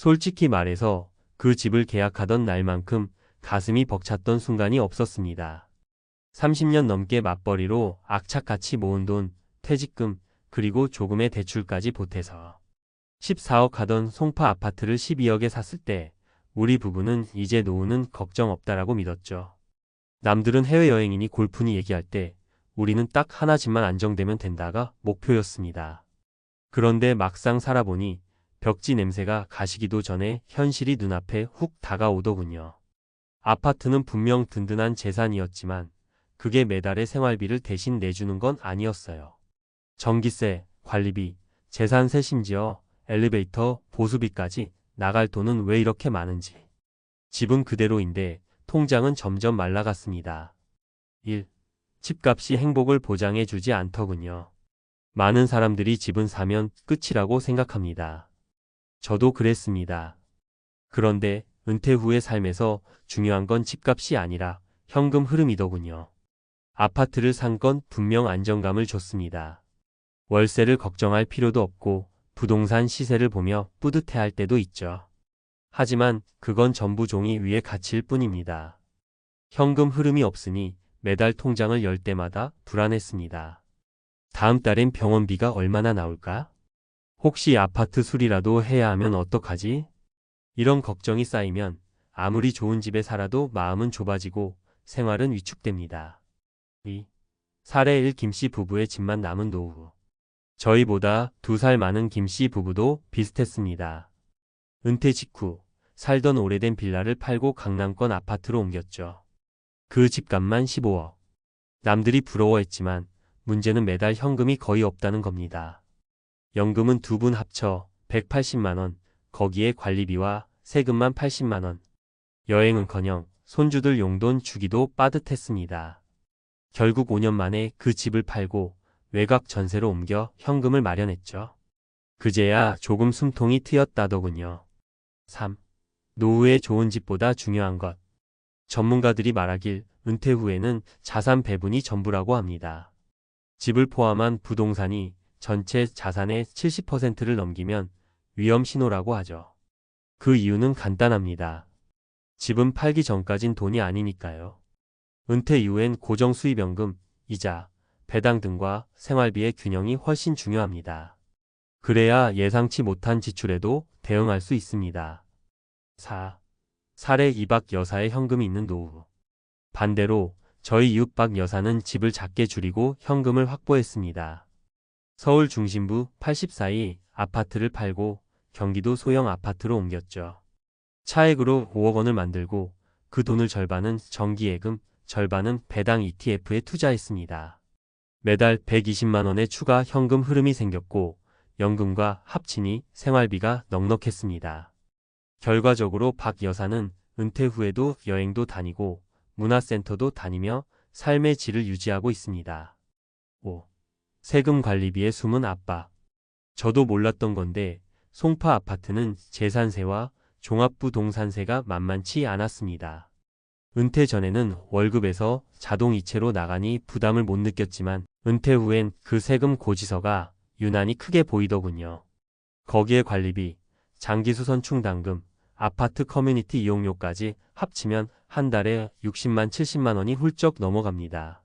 솔직히 말해서 그 집을 계약하던 날만큼 가슴이 벅찼던 순간이 없었습니다. 30년 넘게 맞벌이로 악착같이 모은 돈, 퇴직금, 그리고 조금의 대출까지 보태서 14억 하던 송파 아파트를 12억에 샀을 때 우리 부부는 이제 노후는 걱정 없다라고 믿었죠. 남들은 해외여행이니 골프니 얘기할 때 우리는 딱 하나 집만 안정되면 된다가 목표였습니다. 그런데 막상 살아보니 벽지 냄새가 가시기도 전에 현실이 눈앞에 훅 다가오더군요. 아파트는 분명 든든한 재산이었지만 그게 매달의 생활비를 대신 내주는 건 아니었어요. 전기세, 관리비, 재산세 심지어 엘리베이터, 보수비까지 나갈 돈은 왜 이렇게 많은지. 집은 그대로인데 통장은 점점 말라갔습니다. 1. 집값이 행복을 보장해주지 않더군요. 많은 사람들이 집은 사면 끝이라고 생각합니다. 저도 그랬습니다. 그런데 은퇴 후의 삶에서 중요한 건 집값이 아니라 현금 흐름이더군요. 아파트를 산 건 분명 안정감을 줬습니다. 월세를 걱정할 필요도 없고 부동산 시세를 보며 뿌듯해할 때도 있죠. 하지만 그건 전부 종이 위에 갇힐 뿐입니다. 현금 흐름이 없으니 매달 통장을 열 때마다 불안했습니다. 다음 달엔 병원비가 얼마나 나올까? 혹시 아파트 수리라도 해야 하면 어떡하지? 이런 걱정이 쌓이면 아무리 좋은 집에 살아도 마음은 좁아지고 생활은 위축됩니다. 2. 사례 1 김씨 부부의 집만 남은 노후. 저희보다 2살 많은 김씨 부부도 비슷했습니다. 은퇴 직후 살던 오래된 빌라를 팔고 강남권 아파트로 옮겼죠. 그 집값만 15억. 남들이 부러워했지만 문제는 매달 현금이 거의 없다는 겁니다. 연금은 두 분 합쳐 180만 원, 거기에 관리비와 세금만 80만 원. 여행은커녕 손주들 용돈 주기도 빠듯했습니다. 결국 5년 만에 그 집을 팔고 외곽 전세로 옮겨 현금을 마련했죠. 그제야 조금 숨통이 트였다더군요. 3. 노후에 좋은 집보다 중요한 것. 전문가들이 말하길 은퇴 후에는 자산 배분이 전부라고 합니다. 집을 포함한 부동산이 전체 자산의 70%를 넘기면 위험 신호라고 하죠. 그 이유는 간단합니다. 집은 팔기 전까진 돈이 아니니까요. 은퇴 이후엔 고정 수입연금, 이자, 배당 등과 생활비의 균형이 훨씬 중요합니다. 그래야 예상치 못한 지출에도 대응할 수 있습니다. 4. 사례 2박 여사의 현금이 있는 노후. 반대로 저희 이웃 박 여사는 집을 작게 줄이고 현금을 확보했습니다. 서울 중심부 84이 아파트를 팔고 경기도 소형 아파트로 옮겼죠. 차액으로 5억 원을 만들고 그 돈을 절반은 정기예금, 절반은 배당 ETF에 투자했습니다. 매달 120만 원의 추가 현금 흐름이 생겼고 연금과 합치니 생활비가 넉넉했습니다. 결과적으로 박 여사는 은퇴 후에도 여행도 다니고 문화센터도 다니며 삶의 질을 유지하고 있습니다. 5. 세금 관리비의 숨은 압박. 저도 몰랐던 건데 송파 아파트는 재산세와 종합부동산세가 만만치 않았습니다. 은퇴 전에는 월급에서 자동이체로 나가니 부담을 못 느꼈지만 은퇴 후엔 그 세금 고지서가 유난히 크게 보이더군요. 거기에 관리비, 장기수선 충당금, 아파트 커뮤니티 이용료까지 합치면 한 달에 60만 70만 원이 훌쩍 넘어갑니다.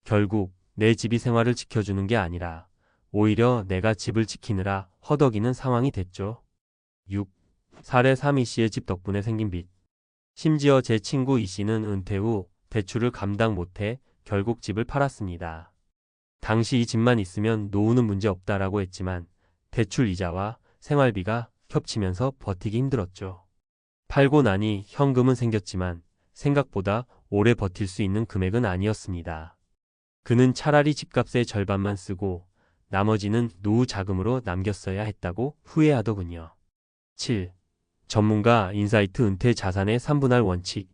결국 내 집이 생활을 지켜주는 게 아니라 오히려 내가 집을 지키느라 허덕이는 상황이 됐죠. 6. 사례 3 이씨의 집 덕분에 생긴 빚. 심지어 제 친구 이씨는 은퇴 후 대출을 감당 못해 결국 집을 팔았습니다. 당시 이 집만 있으면 노후는 문제 없다라고 했지만 대출 이자와 생활비가 겹치면서 버티기 힘들었죠. 팔고 나니 현금은 생겼지만 생각보다 오래 버틸 수 있는 금액은 아니었습니다. 그는 차라리 집값의 절반만 쓰고 나머지는 노후 자금으로 남겼어야 했다고 후회하더군요. 7. 전문가 인사이트 은퇴 자산의 3분할 원칙.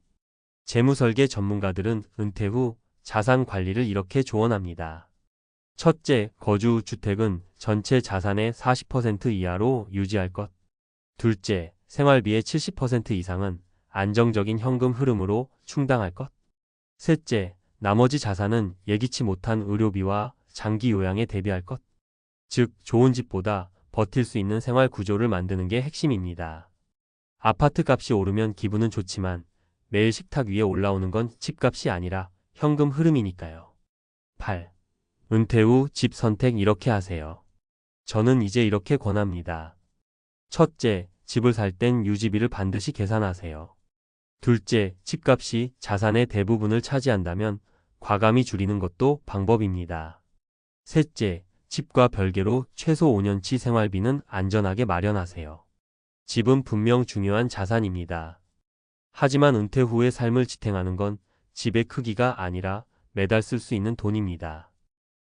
재무설계 전문가들은 은퇴 후 자산 관리를 이렇게 조언합니다. 첫째, 거주 주택은 전체 자산의 40% 이하로 유지할 것. 둘째, 생활비의 70% 이상은 안정적인 현금 흐름으로 충당할 것. 셋째, 나머지 자산은 예기치 못한 의료비와 장기 요양에 대비할 것. 즉, 좋은 집보다 버틸 수 있는 생활 구조를 만드는 게 핵심입니다. 아파트 값이 오르면 기분은 좋지만 매일 식탁 위에 올라오는 건 집값이 아니라 현금 흐름이니까요. 8. 은퇴 후 집 선택 이렇게 하세요. 저는 이제 이렇게 권합니다. 첫째, 집을 살 땐 유지비를 반드시 계산하세요. 둘째, 집값이 자산의 대부분을 차지한다면 과감히 줄이는 것도 방법입니다. 셋째, 집과 별개로 최소 5년치 생활비는 안전하게 마련하세요. 집은 분명 중요한 자산입니다. 하지만 은퇴 후의 삶을 지탱하는 건 집의 크기가 아니라 매달 쓸 수 있는 돈입니다.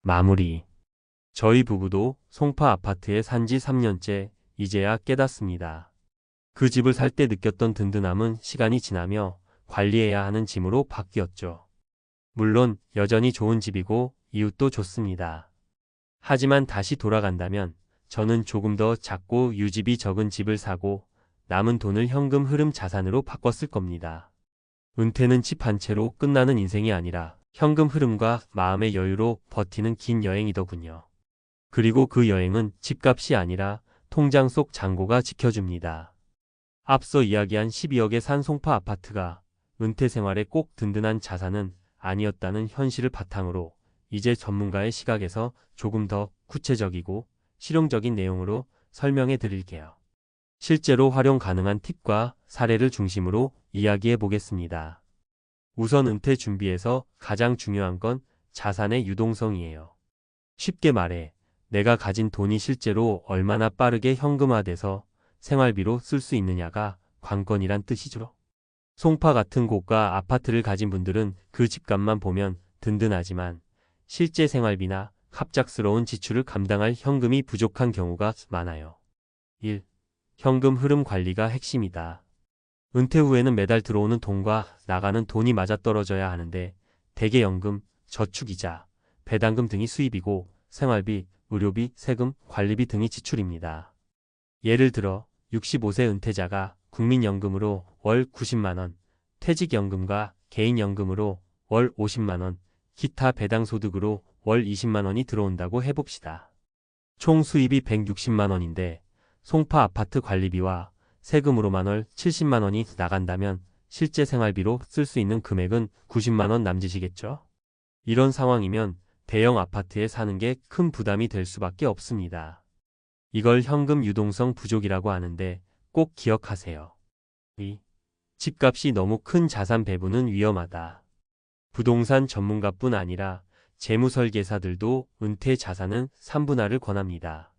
마무리. 저희 부부도 송파 아파트에 산 지 3년째 이제야 깨닫습니다. 그 집을 살 때 느꼈던 든든함은 시간이 지나며 관리해야 하는 짐으로 바뀌었죠. 물론 여전히 좋은 집이고 이웃도 좋습니다. 하지만 다시 돌아간다면 저는 조금 더 작고 유지비 적은 집을 사고 남은 돈을 현금 흐름 자산으로 바꿨을 겁니다. 은퇴는 집 한 채로 끝나는 인생이 아니라 현금 흐름과 마음의 여유로 버티는 긴 여행이더군요. 그리고 그 여행은 집값이 아니라 통장 속 잔고가 지켜줍니다. 앞서 이야기한 12억에 산 송파 아파트가 은퇴 생활에 꼭 든든한 자산은 아니었다는 현실을 바탕으로 이제 전문가의 시각에서 조금 더 구체적이고 실용적인 내용으로 설명해 드릴게요. 실제로 활용 가능한 팁과 사례를 중심으로 이야기해 보겠습니다. 우선 은퇴 준비에서 가장 중요한 건 자산의 유동성이에요. 쉽게 말해 내가 가진 돈이 실제로 얼마나 빠르게 현금화돼서 생활비로 쓸 수 있느냐가 관건이란 뜻이죠. 송파 같은 고가 아파트를 가진 분들은 그 집값만 보면 든든하지만 실제 생활비나 갑작스러운 지출을 감당할 현금이 부족한 경우가 많아요. 1. 현금 흐름 관리가 핵심이다. 은퇴 후에는 매달 들어오는 돈과 나가는 돈이 맞아떨어져야 하는데 대개 연금, 저축이자, 배당금 등이 수입이고 생활비, 의료비, 세금, 관리비 등이 지출입니다. 예를 들어 65세 은퇴자가 국민연금으로 월 90만원, 퇴직연금과 개인연금으로 월 50만원, 기타 배당소득으로 월 20만원이 들어온다고 해봅시다. 총 수입이 160만원인데 송파 아파트 관리비와 세금으로만 월 70만원이 나간다면 실제 생활비로 쓸 수 있는 금액은 90만원 남짓이겠죠? 이런 상황이면 대형 아파트에 사는 게 큰 부담이 될 수밖에 없습니다. 이걸 현금 유동성 부족이라고 하는데 꼭 기억하세요. 2. 집값이 너무 큰 자산 배분은 위험하다. 부동산 전문가뿐 아니라 재무설계사들도 은퇴 자산은 3분할을 권합니다.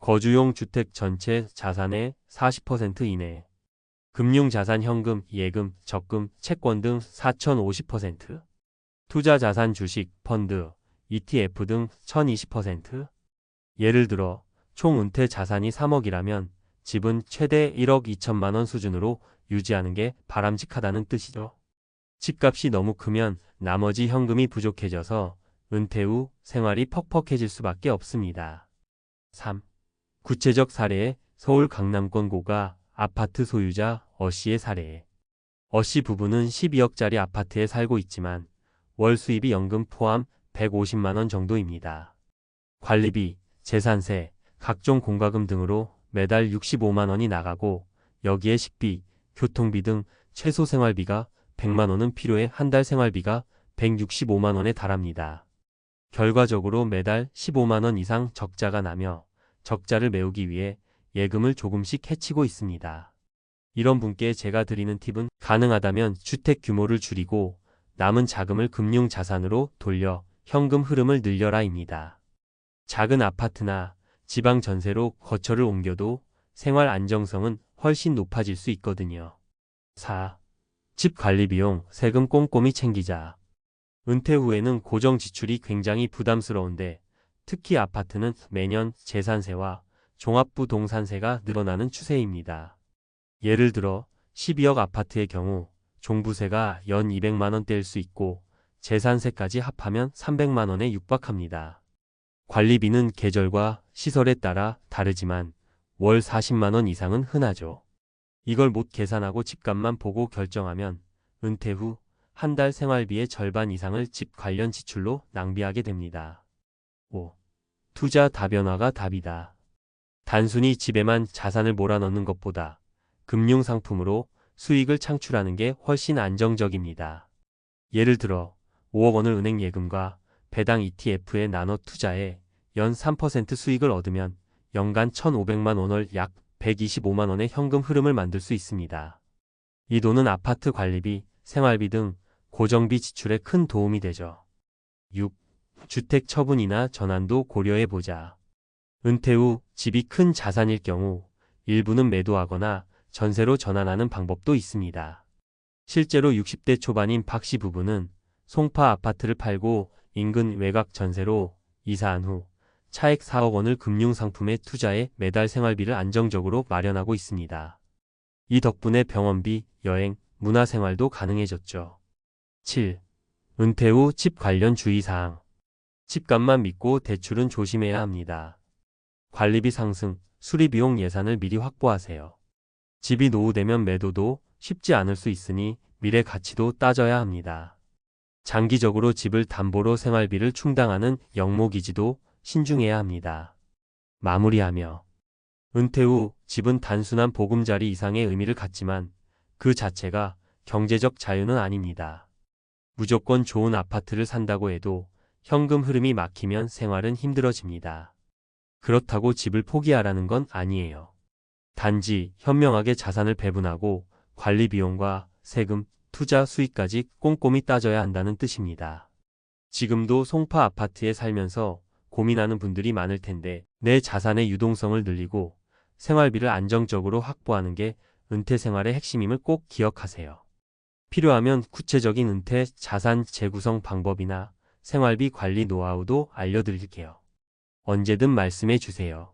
거주용 주택 전체 자산의 40% 이내, 금융자산 현금, 예금, 적금, 채권 등 4050%, 투자자산 주식, 펀드, ETF 등 1020%. 예를 들어 총 은퇴 자산이 3억이라면 집은 최대 1억 2천만 원 수준으로 유지하는 게 바람직하다는 뜻이죠. 집값이 너무 크면 나머지 현금이 부족해져서 은퇴 후 생활이 퍽퍽해질 수밖에 없습니다. 3. 구체적 사례. 서울 강남권 고가 아파트 소유자 어씨의 사례. 어씨 부부는 12억짜리 아파트에 살고 있지만 월 수입이 연금 포함 150만 원 정도입니다. 관리비, 재산세, 각종 공과금 등으로 매달 65만 원이 나가고 여기에 식비, 교통비 등 최소 생활비가 100만 원은 필요해 한 달 생활비가 165만 원에 달합니다. 결과적으로 매달 15만 원 이상 적자가 나며 적자를 메우기 위해 예금을 조금씩 해치고 있습니다. 이런 분께 제가 드리는 팁은 가능하다면 주택 규모를 줄이고 남은 자금을 금융 자산으로 돌려 현금 흐름을 늘려라입니다. 작은 아파트나 지방 전세로 거처를 옮겨도 생활 안정성은 훨씬 높아질 수 있거든요. 4. 집 관리 비용, 세금 꼼꼼히 챙기자. 은퇴 후에는 고정 지출이 굉장히 부담스러운데 특히 아파트는 매년 재산세와 종합부동산세가 늘어나는 추세입니다. 예를 들어 12억 아파트의 경우 종부세가 연 200만 원대일 수 있고 재산세까지 합하면 300만 원에 육박합니다. 관리비는 계절과 시설에 따라 다르지만 월 40만 원 이상은 흔하죠. 이걸 못 계산하고 집값만 보고 결정하면 은퇴 후 한 달 생활비의 절반 이상을 집 관련 지출로 낭비하게 됩니다. 5. 투자 다변화가 답이다. 단순히 집에만 자산을 몰아넣는 것보다 금융상품으로 수익을 창출하는 게 훨씬 안정적입니다. 예를 들어 5억 원을 은행 예금과 배당 ETF에 나눠 투자해 연 3% 수익을 얻으면 연간 1,500만 원을 약 125만 원의 현금 흐름을 만들 수 있습니다. 이 돈은 아파트 관리비, 생활비 등 고정비 지출에 큰 도움이 되죠. 6. 주택 처분이나 전환도 고려해보자. 은퇴 후 집이 큰 자산일 경우 일부는 매도하거나 전세로 전환하는 방법도 있습니다. 실제로 60대 초반인 박 씨 부부는 송파 아파트를 팔고 인근 외곽 전세로 이사한 후 차액 4억 원을 금융상품에 투자해 매달 생활비를 안정적으로 마련하고 있습니다. 이 덕분에 병원비, 여행, 문화생활도 가능해졌죠. 7. 은퇴 후 집 관련 주의사항. 집값만 믿고 대출은 조심해야 합니다. 관리비 상승, 수리비용 예산을 미리 확보하세요. 집이 노후되면 매도도 쉽지 않을 수 있으니 미래 가치도 따져야 합니다. 장기적으로 집을 담보로 생활비를 충당하는 영목이지도 신중해야 합니다. 마무리하며 은퇴 후 집은 단순한 보금자리 이상의 의미를 갖지만 그 자체가 경제적 자유는 아닙니다. 무조건 좋은 아파트를 산다고 해도 현금 흐름이 막히면 생활은 힘들어집니다. 그렇다고 집을 포기하라는 건 아니에요. 단지 현명하게 자산을 배분하고 관리 비용과 세금, 투자 수익까지 꼼꼼히 따져야 한다는 뜻입니다. 지금도 송파 아파트에 살면서 고민하는 분들이 많을 텐데 내 자산의 유동성을 늘리고 생활비를 안정적으로 확보하는 게 은퇴 생활의 핵심임을 꼭 기억하세요. 필요하면 구체적인 은퇴 자산 재구성 방법이나 생활비 관리 노하우도 알려드릴게요. 언제든 말씀해 주세요.